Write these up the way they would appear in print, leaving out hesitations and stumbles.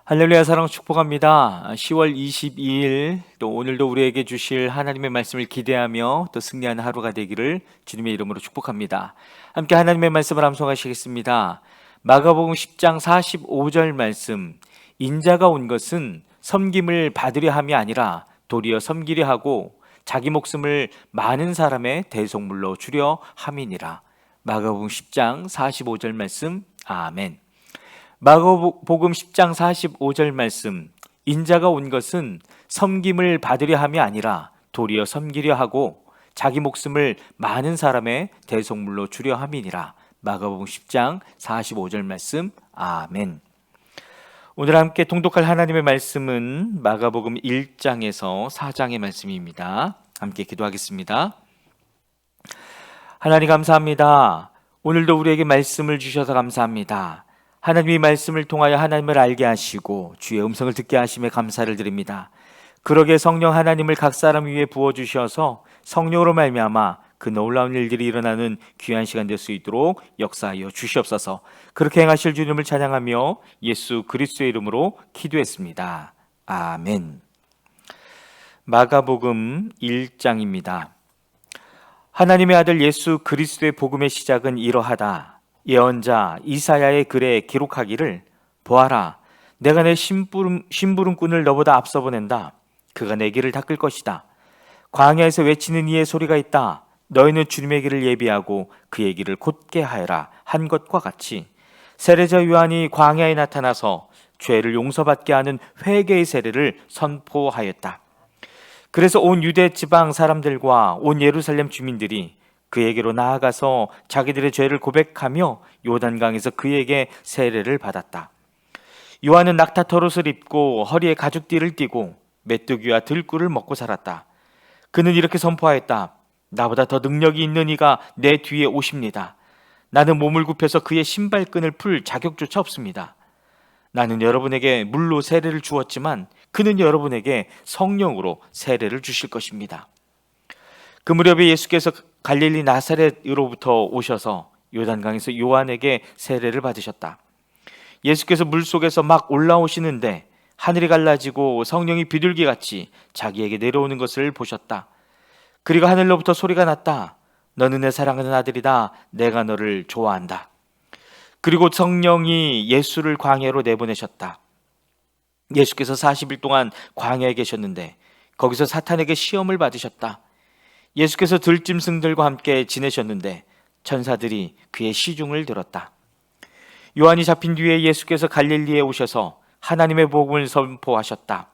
할렐루야 사랑 축복합니다. 10월 22일 또 오늘도 우리에게 주실 하나님의 말씀을 기대하며 또 승리하는 하루가 되기를 주님의 이름으로 축복합니다. 함께 하나님의 말씀을 암송하시겠습니다. 마가복음 10장 45절 말씀, 인자가 온 것은 섬김을 받으려 함이 아니라 도리어 섬기려 하고 자기 목숨을 많은 사람의 대속물로 주려 함이니라. 마가복음 10장 45절 말씀. 아멘. 마가복음 10장 45절 말씀, 인자가 온 것은 섬김을 받으려 함이 아니라 도리어 섬기려 하고 자기 목숨을 많은 사람의 대속물로 주려 함이니라. 마가복음 10장 45절 말씀. 아멘. 오늘 함께 통독할 하나님의 말씀은 마가복음 1장에서 4장의 말씀입니다. 함께 기도하겠습니다. 하나님 감사합니다. 오늘도 우리에게 말씀을 주셔서 감사합니다. 하나님의 말씀을 통하여 하나님을 알게 하시고 주의 음성을 듣게 하심에 감사를 드립니다. 그러게 성령 하나님을 각 사람 위에 부어주셔서 성령으로 말미암아 그 놀라운 일들이 일어나는 귀한 시간 될 수 있도록 역사하여 주시옵소서. 그렇게 행하실 주님을 찬양하며 예수 그리스도의 이름으로 기도했습니다. 아멘. 마가복음 1장입니다. 하나님의 아들 예수 그리스도의 복음의 시작은 이러하다. 예언자 이사야의 글에 기록하기를 보아라, 내가 내 심부름꾼을 너보다 앞서 보낸다. 그가 내 길을 닦을 것이다. 광야에서 외치는 이의 소리가 있다. 너희는 주님의 길을 예비하고 그의 길을 곧게 하여라 한 것과 같이 세례자 요한이 광야에 나타나서 죄를 용서받게 하는 회개의 세례를 선포하였다. 그래서 온 유대 지방 사람들과 온 예루살렘 주민들이 그에게로 나아가서 자기들의 죄를 고백하며 요단강에서 그에게 세례를 받았다. 요한은 낙타털옷을 입고 허리에 가죽띠를 띠고 메뚜기와 들꿀을 먹고 살았다. 그는 이렇게 선포하였다. 나보다 더 능력이 있는 이가 내 뒤에 오십니다. 나는 몸을 굽혀서 그의 신발끈을 풀 자격조차 없습니다. 나는 여러분에게 물로 세례를 주었지만 그는 여러분에게 성령으로 세례를 주실 것입니다. 그 무렵에 예수께서 갈릴리 나사렛으로부터 오셔서 요단강에서 요한에게 세례를 받으셨다. 예수께서 물속에서 막 올라오시는데 하늘이 갈라지고 성령이 비둘기같이 자기에게 내려오는 것을 보셨다. 그리고 하늘로부터 소리가 났다. 너는 내 사랑하는 아들이다. 내가 너를 좋아한다. 그리고 성령이 예수를 광야로 내보내셨다. 예수께서 40일 동안 광야에 계셨는데 거기서 사탄에게 시험을 받으셨다. 예수께서 들짐승들과 함께 지내셨는데 천사들이 그의 시중을 들었다. 요한이 잡힌 뒤에 예수께서 갈릴리에 오셔서 하나님의 복음을 선포하셨다.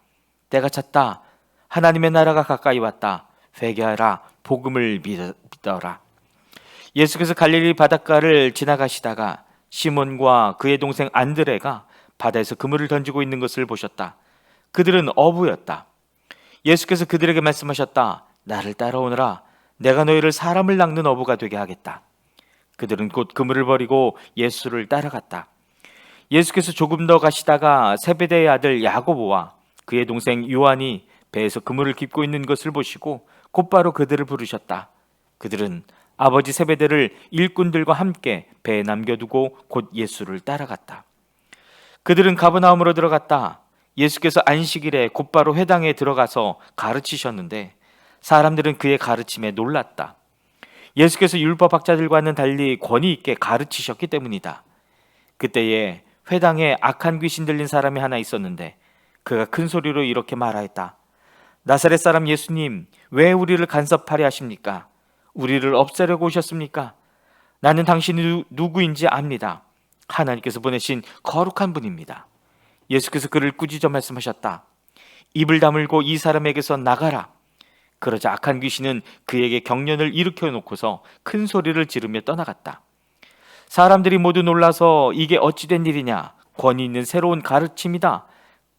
때가 찼다. 하나님의 나라가 가까이 왔다. 회개하라. 복음을 믿어라. 예수께서 갈릴리 바닷가를 지나가시다가 시몬과 그의 동생 안드레가 바다에서 그물을 던지고 있는 것을 보셨다. 그들은 어부였다. 예수께서 그들에게 말씀하셨다. 나를 따라오너라. 내가 너희를 사람을 낚는 어부가 되게 하겠다. 그들은 곧 그물을 버리고 예수를 따라갔다. 예수께서 조금 더 가시다가 세베대의 아들 야고보와 그의 동생 요한이 배에서 그물을 깁고 있는 것을 보시고 곧바로 그들을 부르셨다. 그들은 아버지 세베대를 일꾼들과 함께 배에 남겨두고 곧 예수를 따라갔다. 그들은 가버나움으로 들어갔다. 예수께서 안식일에 곧바로 회당에 들어가서 가르치셨는데 사람들은 그의 가르침에 놀랐다. 예수께서 율법학자들과는 달리 권위 있게 가르치셨기 때문이다. 그때에 회당에 악한 귀신 들린 사람이 하나 있었는데 그가 큰 소리로 이렇게 말하였다. 나사렛 사람 예수님, 왜 우리를 간섭하려 하십니까? 우리를 없애려고 오셨습니까? 나는 당신이 누구인지 압니다. 하나님께서 보내신 거룩한 분입니다. 예수께서 그를 꾸짖어 말씀하셨다. 입을 다물고 이 사람에게서 나가라. 그러자 악한 귀신은 그에게 경련을 일으켜 놓고서 큰 소리를 지르며 떠나갔다. 사람들이 모두 놀라서 이게 어찌된 일이냐? 권위 있는 새로운 가르침이다.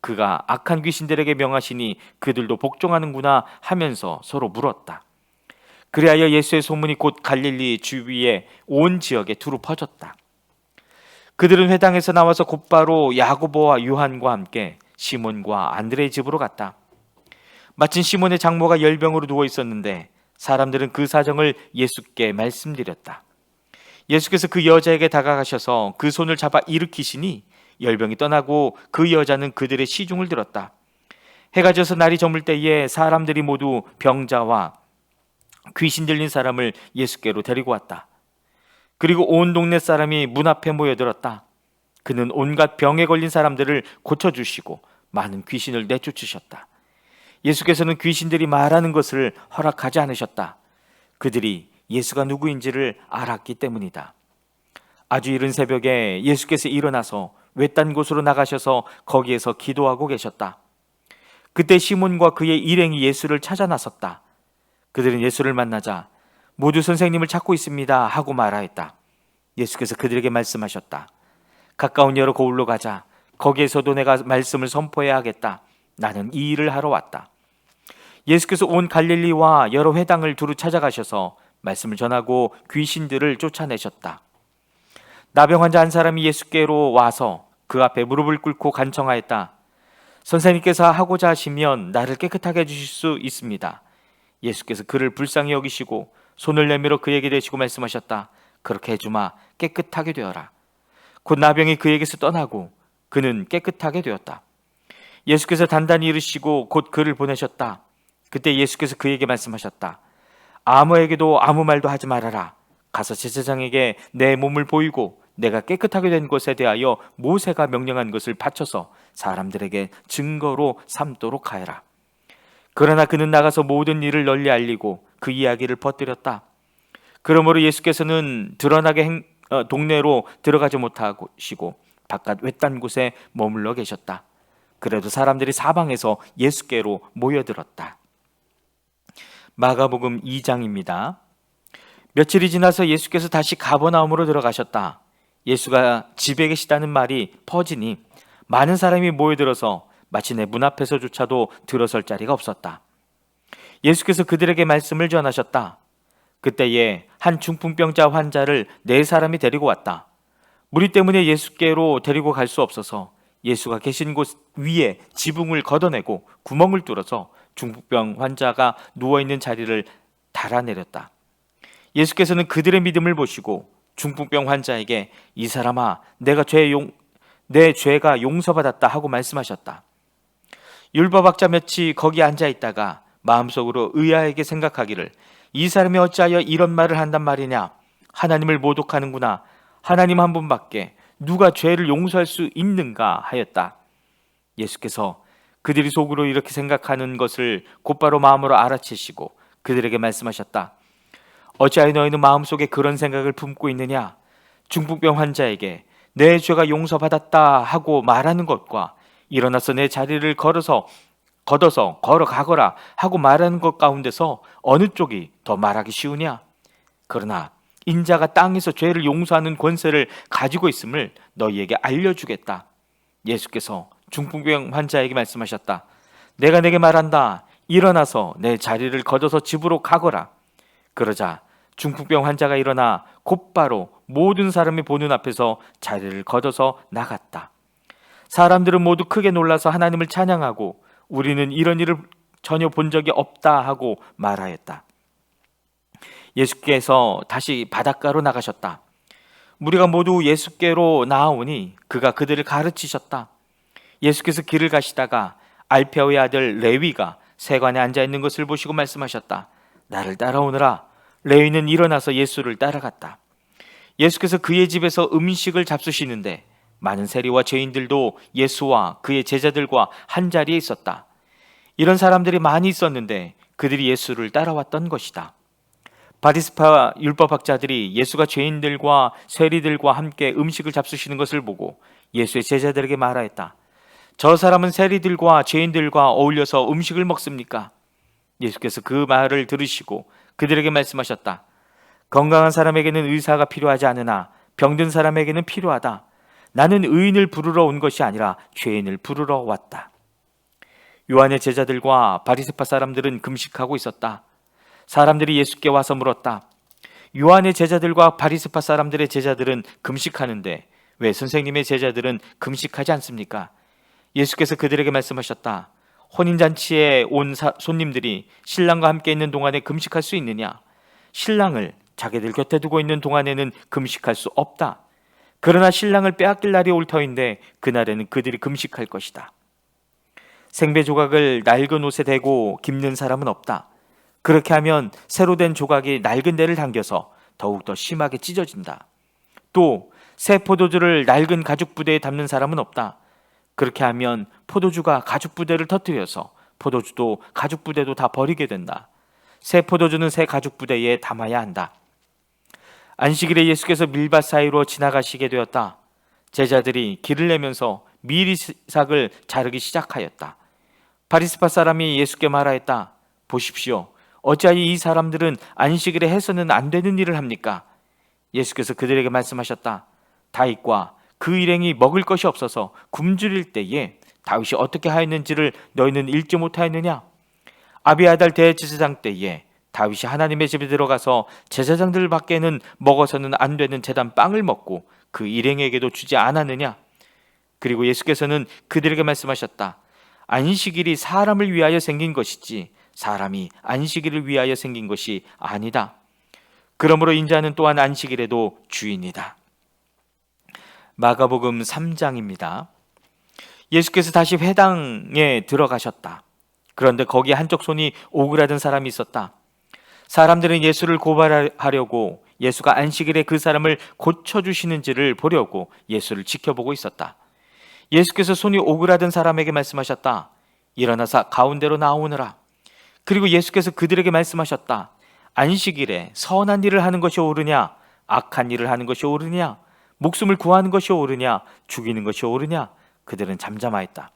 그가 악한 귀신들에게 명하시니 그들도 복종하는구나 하면서 서로 물었다. 그리하여 예수의 소문이 곧 갈릴리 주위의 온 지역에 두루 퍼졌다. 그들은 회당에서 나와서 곧바로 야고보와 요한과 함께 시몬과 안드레의 집으로 갔다. 마침 시몬의 장모가 열병으로 누워 있었는데 사람들은 그 사정을 예수께 말씀드렸다. 예수께서 그 여자에게 다가가셔서 그 손을 잡아 일으키시니 열병이 떠나고 그 여자는 그들의 시중을 들었다. 해가 져서 날이 저물 때에 사람들이 모두 병자와 귀신 들린 사람을 예수께로 데리고 왔다. 그리고 온 동네 사람이 문 앞에 모여들었다. 그는 온갖 병에 걸린 사람들을 고쳐주시고 많은 귀신을 내쫓으셨다. 예수께서는 귀신들이 말하는 것을 허락하지 않으셨다. 그들이 예수가 누구인지를 알았기 때문이다. 아주 이른 새벽에 예수께서 일어나서 외딴 곳으로 나가셔서 거기에서 기도하고 계셨다. 그때 시몬과 그의 일행이 예수를 찾아 나섰다. 그들은 예수를 만나자 모두 선생님을 찾고 있습니다 하고 말하였다. 예수께서 그들에게 말씀하셨다. 가까운 여러 고을로 가자. 거기에서도 내가 말씀을 선포해야 하겠다. 나는 이 일을 하러 왔다. 예수께서 온 갈릴리와 여러 회당을 두루 찾아가셔서 말씀을 전하고 귀신들을 쫓아내셨다. 나병 환자 한 사람이 예수께로 와서 그 앞에 무릎을 꿇고 간청하였다. 선생님께서 하고자 하시면 나를 깨끗하게 해주실 수 있습니다. 예수께서 그를 불쌍히 여기시고 손을 내밀어 그에게 대시고 말씀하셨다. 그렇게 해주마. 깨끗하게 되어라. 곧 나병이 그에게서 떠나고 그는 깨끗하게 되었다. 예수께서 단단히 이르시고 곧 그를 보내셨다. 그때 예수께서 그에게 말씀하셨다. 아무에게도 아무 말도 하지 말아라. 가서 제사장에게 내 몸을 보이고 내가 깨끗하게 된 것에 대하여 모세가 명령한 것을 바쳐서 사람들에게 증거로 삼도록 하여라. 그러나 그는 나가서 모든 일을 널리 알리고 그 이야기를 퍼뜨렸다. 그러므로 예수께서는 드러나게 동네로 들어가지 못하시고 바깥 외딴 곳에 머물러 계셨다. 그래도 사람들이 사방에서 예수께로 모여들었다. 마가복음 2장입니다. 며칠이 지나서 예수께서 다시 가버나움으로 들어가셨다. 예수가 집에 계시다는 말이 퍼지니 많은 사람이 모여들어서 마침내 문 앞에서조차도 들어설 자리가 없었다. 예수께서 그들에게 말씀을 전하셨다. 그때에 한 중풍병자 환자를 4사람이 데리고 왔다. 무리 때문에 예수께로 데리고 갈 수 없어서 예수가 계신 곳 위에 지붕을 걷어내고 구멍을 뚫어서 중풍병 환자가 누워있는 자리를 달아내렸다. 예수께서는 그들의 믿음을 보시고 중풍병 환자에게 이 사람아 내 죄가 용서받았다 하고 말씀하셨다. 율법학자 몇이 거기 앉아있다가 마음속으로 의아하게 생각하기를 이 사람이 어찌하여 이런 말을 한단 말이냐. 하나님을 모독하는구나. 하나님 한 분밖에 누가 죄를 용서할 수 있는가 하였다. 예수께서 그들이 속으로 이렇게 생각하는 것을 곧바로 마음으로 알아채시고 그들에게 말씀하셨다. 어찌하여 너희는 마음속에 그런 생각을 품고 있느냐. 중풍병 환자에게 내 죄가 용서받았다 하고 말하는 것과 일어나서 내 자리를 걷어서 걸어가거라 하고 말하는 것 가운데서 어느 쪽이 더 말하기 쉬우냐. 그러나 인자가 땅에서 죄를 용서하는 권세를 가지고 있음을 너희에게 알려주겠다. 예수께서 중풍병 환자에게 말씀하셨다. 내가 내게 말한다. 일어나서 내 자리를 걷어서 집으로 가거라. 그러자 중풍병 환자가 일어나 곧바로 모든 사람이 보는 앞에서 자리를 걷어서 나갔다. 사람들은 모두 크게 놀라서 하나님을 찬양하고 우리는 이런 일을 전혀 본 적이 없다 하고 말하였다. 예수께서 다시 바닷가로 나가셨다. 무리가 모두 예수께로 나아오니 그가 그들을 가르치셨다. 예수께서 길을 가시다가 알페오의 아들 레위가 세관에 앉아있는 것을 보시고 말씀하셨다. 나를 따라오너라. 레위는 일어나서 예수를 따라갔다. 예수께서 그의 집에서 음식을 잡수시는데 많은 세리와 죄인들도 예수와 그의 제자들과 한 자리에 있었다. 이런 사람들이 많이 있었는데 그들이 예수를 따라왔던 것이다. 바리새파 율법학자들이 예수가 죄인들과 세리들과 함께 음식을 잡수시는 것을 보고 예수의 제자들에게 말하였다. 저 사람은 세리들과 죄인들과 어울려서 음식을 먹습니까? 예수께서 그 말을 들으시고 그들에게 말씀하셨다. 건강한 사람에게는 의사가 필요하지 않으나 병든 사람에게는 필요하다. 나는 의인을 부르러 온 것이 아니라 죄인을 부르러 왔다. 요한의 제자들과 바리새파 사람들은 금식하고 있었다. 사람들이 예수께 와서 물었다. 요한의 제자들과 바리새파 사람들의 제자들은 금식하는데 왜 선생님의 제자들은 금식하지 않습니까? 예수께서 그들에게 말씀하셨다. 혼인잔치에 온 손님들이 신랑과 함께 있는 동안에 금식할 수 있느냐? 신랑을 자기들 곁에 두고 있는 동안에는 금식할 수 없다. 그러나 신랑을 빼앗길 날이 올 터인데 그날에는 그들이 금식할 것이다. 생배 조각을 낡은 옷에 대고 깁는 사람은 없다. 그렇게 하면 새로 된 조각이 낡은 데를 당겨서 더욱더 심하게 찢어진다. 또 새 포도주를 낡은 가죽 부대에 담는 사람은 없다. 그렇게 하면 포도주가 가죽 부대를 터뜨려서 포도주도 가죽 부대도 다 버리게 된다. 새 포도주는 새 가죽 부대에 담아야 한다. 안식일에 예수께서 밀밭 사이로 지나가시게 되었다. 제자들이 길을 내면서 미리삭을 자르기 시작하였다. 바리새파 사람이 예수께 말하였다. 보십시오. 어찌하여 이 사람들은 안식일에 해서는 안 되는 일을 합니까? 예수께서 그들에게 말씀하셨다. 다윗과 그 일행이 먹을 것이 없어서 굶주릴 때에 다윗이 어떻게 하였는지를 너희는 읽지 못하였느냐? 아비아달 대제사장 때에 다윗이 하나님의 집에 들어가서 제사장들 밖에는 먹어서는 안 되는 제단 빵을 먹고 그 일행에게도 주지 않았느냐? 그리고 예수께서는 그들에게 말씀하셨다. 안식일이 사람을 위하여 생긴 것이지 사람이 안식일을 위하여 생긴 것이 아니다. 그러므로 인자는 또한 안식일에도 주인이다. 마가복음 3장입니다. 예수께서 다시 회당에 들어가셨다. 그런데 거기에 한쪽 손이 오그라든 사람이 있었다. 사람들은 예수를 고발하려고 예수가 안식일에 그 사람을 고쳐주시는지를 보려고 예수를 지켜보고 있었다. 예수께서 손이 오그라든 사람에게 말씀하셨다. 일어나서 가운데로 나오느라. 그리고 예수께서 그들에게 말씀하셨다. 안식일에 선한 일을 하는 것이 옳으냐? 악한 일을 하는 것이 옳으냐? 목숨을 구하는 것이 옳으냐? 죽이는 것이 옳으냐? 그들은 잠잠하였다.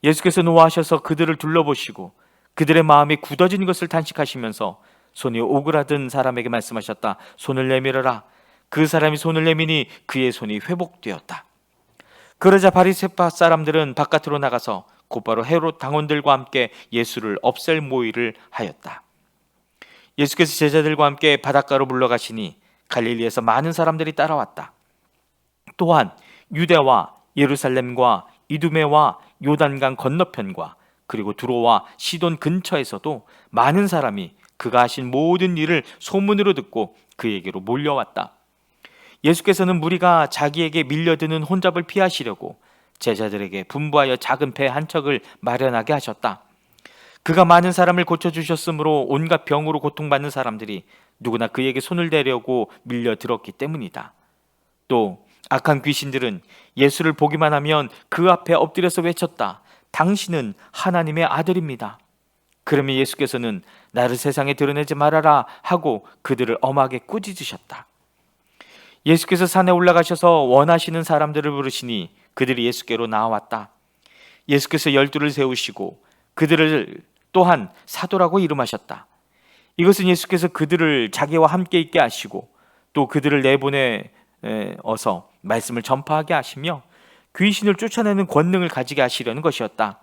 예수께서 노하셔서 그들을 둘러보시고 그들의 마음이 굳어진 것을 탄식하시면서 손이 오그라든 사람에게 말씀하셨다. 손을 내밀어라. 그 사람이 손을 내미니 그의 손이 회복되었다. 그러자 바리새파 사람들은 바깥으로 나가서 곧바로 헤롯 당원들과 함께 예수를 없앨 모의를 하였다. 예수께서 제자들과 함께 바닷가로 물러가시니 갈릴리에서 많은 사람들이 따라왔다. 또한 유대와 예루살렘과 이두메와 요단강 건너편과 그리고 두로와 시돈 근처에서도 많은 사람이 그가 하신 모든 일을 소문으로 듣고 그에게로 몰려왔다. 예수께서는 무리가 자기에게 밀려드는 혼잡을 피하시려고 제자들에게 분부하여 작은 배 한 척을 마련하게 하셨다. 그가 많은 사람을 고쳐주셨으므로 온갖 병으로 고통받는 사람들이 누구나 그에게 손을 대려고 밀려들었기 때문이다. 또 악한 귀신들은 예수를 보기만 하면 그 앞에 엎드려서 외쳤다. 당신은 하나님의 아들입니다. 그러면 예수께서는 나를 세상에 드러내지 말아라 하고 그들을 엄하게 꾸짖으셨다. 예수께서 산에 올라가셔서 원하시는 사람들을 부르시니 그들이 예수께로 나왔다. 예수께서 12를 세우시고 그들을 또한 사도라고 이름하셨다. 이것은 예수께서 그들을 자기와 함께 있게 하시고 또 그들을 내보내어서 말씀을 전파하게 하시며 귀신을 쫓아내는 권능을 가지게 하시려는 것이었다.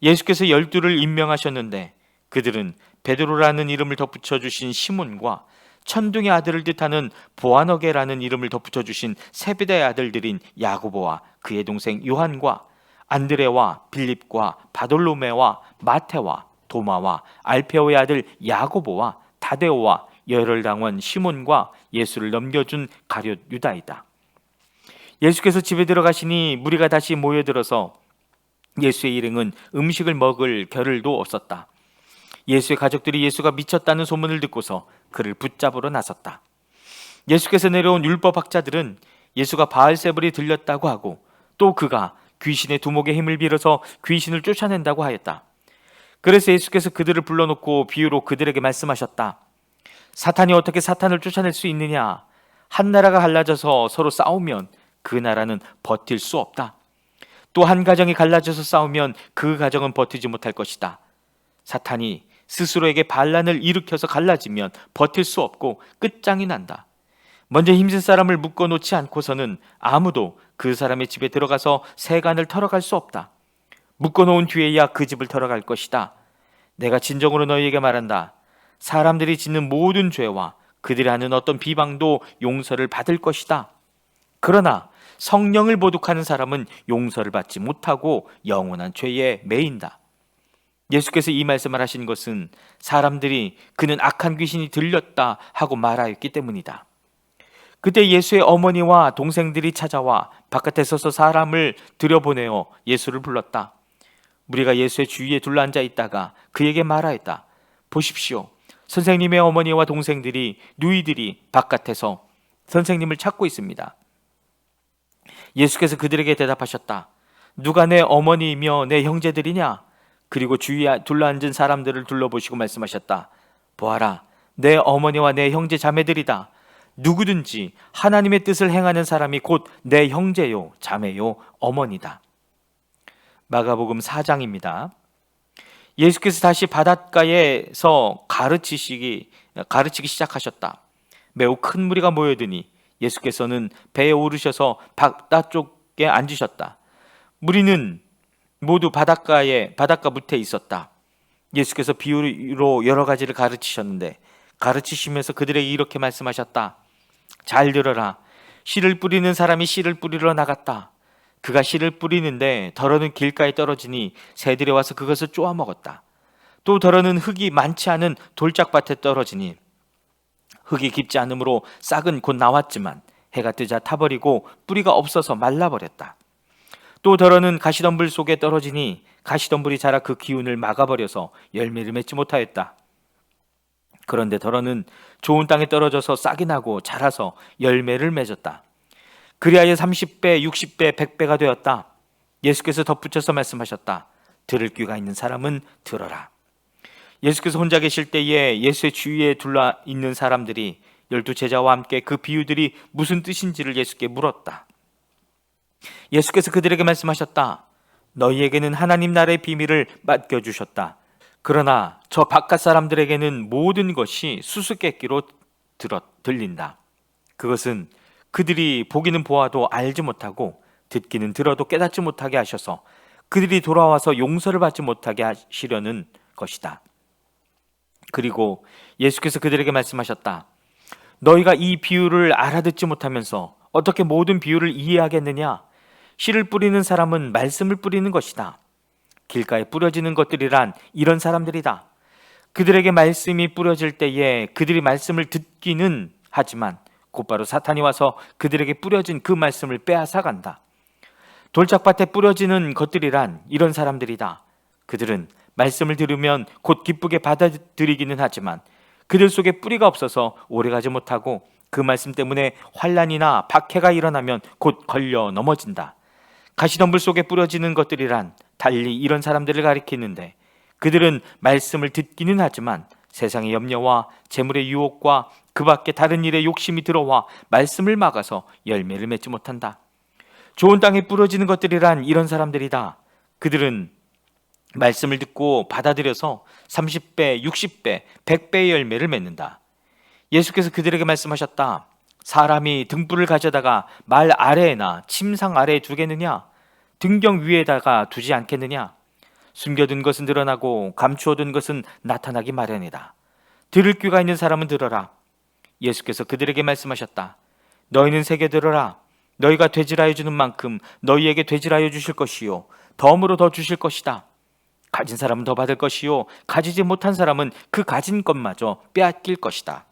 예수께서 12를 임명하셨는데 그들은 베드로라는 이름을 덧붙여 주신 시몬과 천둥의 아들을 뜻하는 보아너게라는 이름을 덧붙여 주신 세베대의 아들들인 야고보와 그의 동생 요한과 안드레와 빌립과 바돌로메와 마테와 도마와 알페오의 아들 야고보와 다데오와 열혈당원 시몬과 예수를 넘겨준 가룟 유다이다. 예수께서 집에 들어가시니 무리가 다시 모여들어서 예수의 일행은 음식을 먹을 겨를도 없었다. 예수의 가족들이 예수가 미쳤다는 소문을 듣고서 그를 붙잡으러 나섰다. 예수께서 내려온 율법학자들은 예수가 바알세불이 들렸다고 하고 또 그가 귀신의 두목의 힘을 빌어서 귀신을 쫓아낸다고 하였다. 그래서 예수께서 그들을 불러놓고 비유로 그들에게 말씀하셨다. 사탄이 어떻게 사탄을 쫓아낼 수 있느냐? 한 나라가 갈라져서 서로 싸우면 그 나라는 버틸 수 없다. 또 한 가정이 갈라져서 싸우면 그 가정은 버티지 못할 것이다. 사탄이 스스로에게 반란을 일으켜서 갈라지면 버틸 수 없고 끝장이 난다. 먼저 힘센 사람을 묶어놓지 않고서는 아무도 그 사람의 집에 들어가서 세간을 털어갈 수 없다. 묶어놓은 뒤에야 그 집을 털어갈 것이다. 내가 진정으로 너희에게 말한다. 사람들이 짓는 모든 죄와 그들이 하는 어떤 비방도 용서를 받을 것이다. 그러나 성령을 보독하는 사람은 용서를 받지 못하고 영원한 죄에 매인다. 예수께서 이 말씀을 하신 것은 사람들이 그는 악한 귀신이 들렸다 하고 말하였기 때문이다. 그때 예수의 어머니와 동생들이 찾아와 바깥에 서서 사람을 들여보내어 예수를 불렀다. 무리가 예수의 주위에 둘러앉아 있다가 그에게 말하였다. 보십시오. 선생님의 어머니와 동생들이 누이들이 바깥에서 선생님을 찾고 있습니다. 예수께서 그들에게 대답하셨다. 누가 내 어머니이며 내 형제들이냐? 그리고 주위에 둘러앉은 사람들을 둘러보시고 말씀하셨다. 보아라, 내 어머니와 내 형제 자매들이다. 누구든지 하나님의 뜻을 행하는 사람이 곧 내 형제요, 자매요, 어머니다. 마가복음 4장입니다. 예수께서 다시 바닷가에서 가르치기 시작하셨다. 매우 큰 무리가 모여드니 예수께서는 배에 오르셔서 바다 쪽에 앉으셨다. 무리는 모두 바닷가 밑에 있었다. 예수께서 비유로 여러 가지를 가르치셨는데 가르치시면서 그들에게 이렇게 말씀하셨다. 잘 들어라. 씨를 뿌리는 사람이 씨를 뿌리러 나갔다. 그가 씨를 뿌리는데 덜어는 길가에 떨어지니 새들이 와서 그것을 쪼아 먹었다. 또 덜어는 흙이 많지 않은 돌짝밭에 떨어지니 흙이 깊지 않으므로 싹은 곧 나왔지만 해가 뜨자 타버리고 뿌리가 없어서 말라버렸다. 또 덜어는 가시덤불 속에 떨어지니 가시덤불이 자라 그 기운을 막아버려서 열매를 맺지 못하였다. 그런데 덜어는 좋은 땅에 떨어져서 싹이 나고 자라서 열매를 맺었다. 그리하여 30배, 60배, 100배가 되었다. 예수께서 덧붙여서 말씀하셨다. 들을 귀가 있는 사람은 들어라. 예수께서 혼자 계실 때에 예수의 주위에 둘러 있는 사람들이 12제자와 함께 그 비유들이 무슨 뜻인지를 예수께 물었다. 예수께서 그들에게 말씀하셨다. 너희에게는 하나님 나라의 비밀을 맡겨주셨다. 그러나 저 바깥 사람들에게는 모든 것이 수수께끼로 들린다. 그것은 그들이 보기는 보아도 알지 못하고 듣기는 들어도 깨닫지 못하게 하셔서 그들이 돌아와서 용서를 받지 못하게 하시려는 것이다. 그리고 예수께서 그들에게 말씀하셨다. 너희가 이 비유를 알아듣지 못하면서 어떻게 모든 비유를 이해하겠느냐? 씨를 뿌리는 사람은 말씀을 뿌리는 것이다. 길가에 뿌려지는 것들이란 이런 사람들이다. 그들에게 말씀이 뿌려질 때에 그들이 말씀을 듣기는 하지만 곧바로 사탄이 와서 그들에게 뿌려진 그 말씀을 빼앗아간다. 돌짝밭에 뿌려지는 것들이란 이런 사람들이다. 그들은 말씀을 들으면 곧 기쁘게 받아들이기는 하지만 그들 속에 뿌리가 없어서 오래가지 못하고 그 말씀 때문에 환난이나 박해가 일어나면 곧 걸려 넘어진다. 가시덤불 속에 뿌려지는 것들이란 달리 이런 사람들을 가리키는데 그들은 말씀을 듣기는 하지만 세상의 염려와 재물의 유혹과 그 밖에 다른 일에 욕심이 들어와 말씀을 막아서 열매를 맺지 못한다. 좋은 땅에 뿌려지는 것들이란 이런 사람들이다. 그들은 말씀을 듣고 받아들여서 30배, 60배, 100배의 열매를 맺는다. 예수께서 그들에게 말씀하셨다. 사람이 등불을 가져다가 말 아래에나 침상 아래에 두겠느냐? 등경 위에다가 두지 않겠느냐? 숨겨둔 것은 드러나고 감추어둔 것은 나타나기 마련이다. 들을 귀가 있는 사람은 들어라. 예수께서 그들에게 말씀하셨다. 너희는 새겨 들어라. 너희가 되질하여 주는 만큼 너희에게 되질하여 주실 것이요 덤으로 더 주실 것이다. 가진 사람은 더 받을 것이요 가지지 못한 사람은 그 가진 것마저 빼앗길 것이다.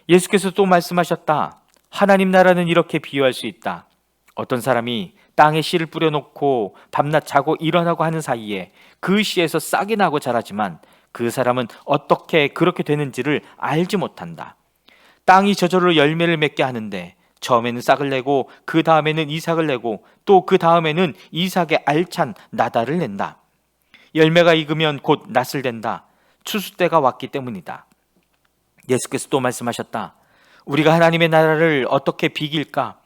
예수께서 또 말씀하셨다. 하나님 나라는 이렇게 비유할 수 있다. 어떤 사람이 땅에 씨를 뿌려놓고 밤낮 자고 일어나고 하는 사이에 그 씨에서 싹이 나고 자라지만 그 사람은 어떻게 그렇게 되는지를 알지 못한다. 땅이 저절로 열매를 맺게 하는데 처음에는 싹을 내고 그 다음에는 이삭을 내고 또 그 다음에는 이삭의 알찬 나달을 낸다. 열매가 익으면 곧 낫을 댄다. 추수 때가 왔기 때문이다. 예수께서 또 말씀하셨다. 우리가 하나님의 나라를 어떻게 비길까?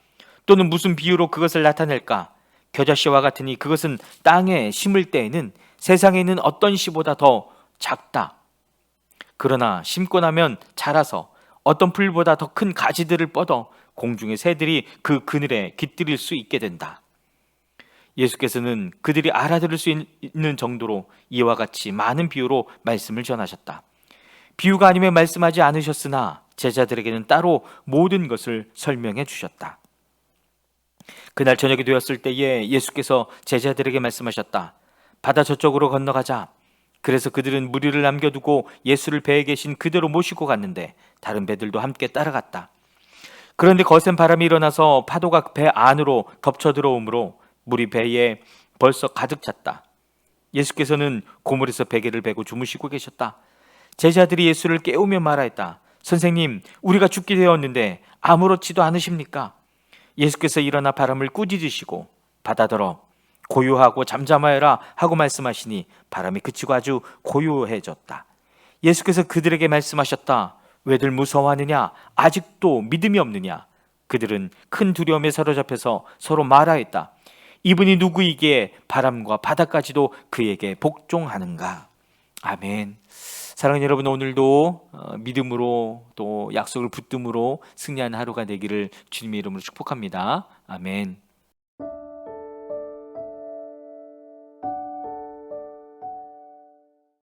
또는 무슨 비유로 그것을 나타낼까? 겨자씨와 같으니 그것은 땅에 심을 때에는 세상에 있는 어떤 씨보다 더 작다. 그러나 심고 나면 자라서 어떤 풀보다 더 큰 가지들을 뻗어 공중의 새들이 그 그늘에 깃들일 수 있게 된다. 예수께서는 그들이 알아들을 수 있는 정도로 이와 같이 많은 비유로 말씀을 전하셨다. 비유가 아니면 말씀하지 않으셨으나 제자들에게는 따로 모든 것을 설명해 주셨다. 그날 저녁이 되었을 때에 예수께서 제자들에게 말씀하셨다. 바다 저쪽으로 건너가자. 그래서 그들은 무리를 남겨두고 예수를 배에 계신 그대로 모시고 갔는데 다른 배들도 함께 따라갔다. 그런데 거센 바람이 일어나서 파도가 배 안으로 덮쳐 들어오므로 물이 배에 벌써 가득 찼다. 예수께서는 고물에서 베개를 베고 주무시고 계셨다. 제자들이 예수를 깨우며 말하였다. 선생님, 우리가 죽게 되었는데 아무렇지도 않으십니까? 예수께서 일어나 바람을 꾸짖으시고 바다더러 고요하고 잠잠하여라 하고 말씀하시니 바람이 그치고 아주 고요해졌다. 예수께서 그들에게 말씀하셨다. 왜들 무서워하느냐? 아직도 믿음이 없느냐? 그들은 큰 두려움에 사로잡혀서 서로 말하였다. 이분이 누구이기에 바람과 바다까지도 그에게 복종하는가? 아멘. 사랑하는 여러분, 오늘도 믿음으로 또 약속을 붙듦으로 승리하는 하루가 되기를 주님의 이름으로 축복합니다. 아멘.